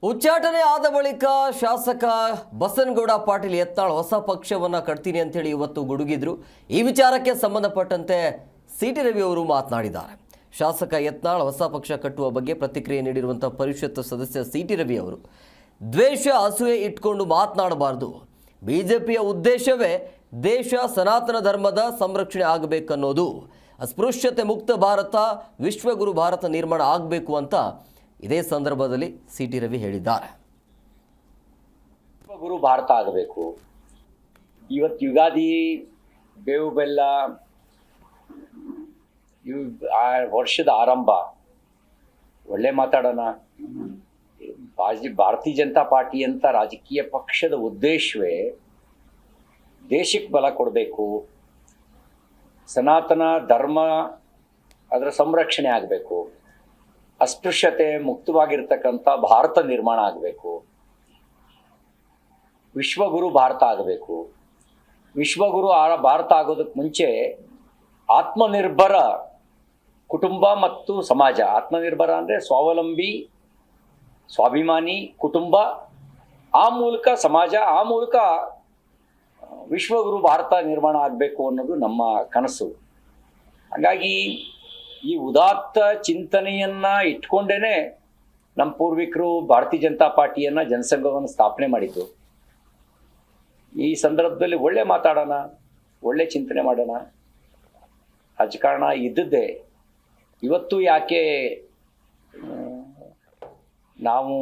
ಉಚ್ಚಾಟನೆ ಆದ ಬಳಿಕ ಶಾಸಕ ಬಸನಗೌಡ ಪಾಟೀಲ್ ಯತ್ನಾಳ್ ಹೊಸ ಪಕ್ಷವನ್ನ ಕಟ್ತೀನಿ ಅಂತ ಹೇಳಿ ಇವತ್ತು ಗುಡುಗಿದ್ರು. ಈ ವಿಚಾರಕ್ಕೆ ಸಂಬಂಧಪಟ್ಟಂತೆ ಸಿಟಿ ರವಿ ಅವರು ಮಾತನಾಡಿದ್ದಾರೆ. ಶಾಸಕ ಯತ್ನಾಳ್ ಹೊಸ ಪಕ್ಷ ಕಟ್ಟುವ ಬಗ್ಗೆ ಪ್ರತಿಕ್ರಿಯೆ ನೀಡಿರುವಂತಹ ಪರಿಷತ್ ಸದಸ್ಯ ಸಿಟಿ ರವಿ ಅವರು ದ್ವೇಷ ಅಸೂಯೆ ಇಟ್ಕೊಂಡು ಮಾತನಾಡಬಾರದು. ಬಿಜೆಪಿಯ ಉದ್ದೇಶವೇ ದೇಶ ಸನಾತನ ಧರ್ಮದ ಸಂರಕ್ಷಣೆ ಆಗಬೇಕನ್ನೋದು. ಅಸ್ಪೃಶ್ಯತೆ ಮುಕ್ತ ಭಾರತ, ವಿಶ್ವಗುರು ಭಾರತ ನಿರ್ಮಾಣ ಆಗಬೇಕು ಅಂತ ಇದೇ ಸಂದರ್ಭದಲ್ಲಿ ಸಿಟಿ ರವಿ ಹೇಳಿದ್ದಾರೆ. ವಿಶ್ವಗುರು ಭಾರತ ಆಗಬೇಕು. ಇವತ್ತು ಯುಗಾದಿ, ಬೇವು ಬೆಲ್ಲ, ವರ್ಷದ ಆರಂಭ. ಒಳ್ಳೆ ಮಾತಾಡೋಣ. ಭಾರತೀಯ ಜನತಾ ಪಾರ್ಟಿ ಅಂತ ರಾಜಕೀಯ ಪಕ್ಷದ ಉದ್ದೇಶವೇ ದೇಶಕ್ಕೆ ಬಲ ಕೊಡಬೇಕು, ಸನಾತನ ಧರ್ಮ ಅದರ ಸಂರಕ್ಷಣೆ ಆಗಬೇಕು, ಅಸ್ಪೃಶ್ಯತೆ ಮುಕ್ತವಾಗಿರ್ತಕ್ಕಂಥ ಭಾರತ ನಿರ್ಮಾಣ ಆಗಬೇಕು, ವಿಶ್ವಗುರು ಭಾರತ ಆಗಬೇಕು. ವಿಶ್ವಗುರು ಭಾರತ ಆಗೋದಕ್ಕೆ ಮುಂಚೆ ಆತ್ಮನಿರ್ಭರ ಕುಟುಂಬ ಮತ್ತು ಸಮಾಜ. ಆತ್ಮನಿರ್ಭರ ಅಂದರೆ ಸ್ವಾವಲಂಬಿ, ಸ್ವಾಭಿಮಾನಿ ಕುಟುಂಬ, ಆ ಮೂಲಕ ಸಮಾಜ, ಆ ಮೂಲಕ ವಿಶ್ವಗುರು ಭಾರತ ನಿರ್ಮಾಣ ಆಗಬೇಕು ಅನ್ನೋದು ನಮ್ಮ ಕನಸು. ಹಾಗಾಗಿ ಈ ಉದಾತ್ತ ಚಿಂತನೆಯನ್ನ ಇಟ್ಕೊಂಡೇನೆ ನಮ್ಮ ಪೂರ್ವಿಕರು ಭಾರತೀಯ ಜನತಾ ಪಾರ್ಟಿಯನ್ನ, ಜನಸಂಘವನ್ನು ಸ್ಥಾಪನೆ ಮಾಡಿದ್ದು. ಈ ಸಂದರ್ಭದಲ್ಲಿ ಒಳ್ಳೆ ಮಾತಾಡೋಣ, ಒಳ್ಳೆ ಚಿಂತನೆ ಮಾಡೋಣ. ರಾಜಕಾರಣ ಇದ್ದದ್ದೇ. ಇವತ್ತು ಯಾಕೆ ನಾವು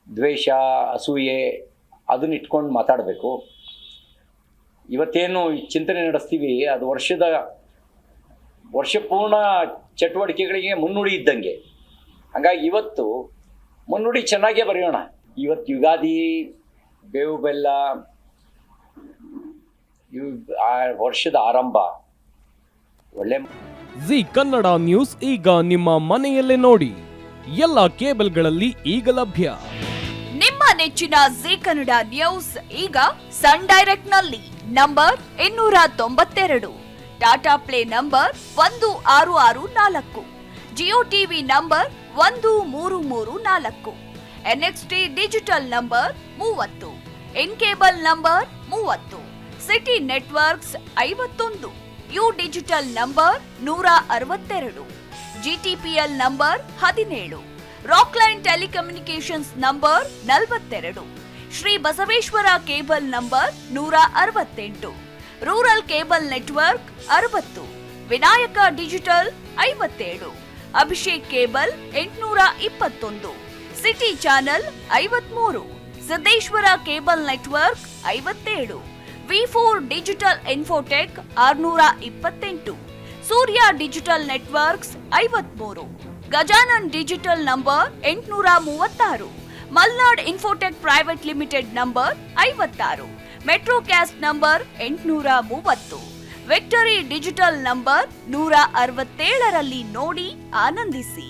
ದ್ವೇಷ, ಅಸೂಯೆ ಅದನ್ನ ಇಟ್ಕೊಂಡು ಮಾತಾಡಬೇಕು? ಇವತ್ತೇನು ಚಿಂತನೆ ನಡೆಸ್ತೀವಿ ಅದು ವರ್ಷಪೂರ್ಣ ಚಟುವಟಿಕೆಗಳಿಗೆ ಮುನ್ನುಡಿ ಇದ್ದಂಗೆ. ಹಾಗಾಗಿ ಇವತ್ತು ಮುನ್ನುಡಿ ಚೆನ್ನಾಗೇ ಬರೆಯೋಣ. ಇವತ್ತು ಯುಗಾದಿ, ಬೇವು ಬೆಲ್ಲ, ವರ್ಷದ ಆರಂಭ. ಒಳ್ಳೆ ಜಿ ಕನ್ನಡ ನ್ಯೂಸ್ ಈಗ ನಿಮ್ಮ ಮನೆಯಲ್ಲೇ ನೋಡಿ. ಎಲ್ಲ ಕೇಬಲ್ಗಳಲ್ಲಿ ಈಗ ಲಭ್ಯ. ನಿಮ್ಮ ನೆಚ್ಚಿನ ಜಿ ಕನ್ನಡ ನ್ಯೂಸ್ ಈಗ ಸನ್ ಡೈರೆಕ್ಟ್ ನಲ್ಲಿ number 292, Tata play number 1664, Jio TV number 1334, NXT digital number 30, in cable number 30, city networks 51, U digital number 162, GTPL number 17, Rockline telecommunications number 42, Shri Basaveshwara cable number 168, rural cable network 60, Vinayaka digital 57, Abhishek cable 821, city channel 53, Siddeshwara cable network 57, ವಿ4 digital infotech 628, Surya digital networks 53, Gajanan digital number 836, Malnad infotech private limited number 56, Metrocast number 830, victory digital number 167ರಲ್ಲಿ ನೋಡಿ ಆನಂದಿಸಿ.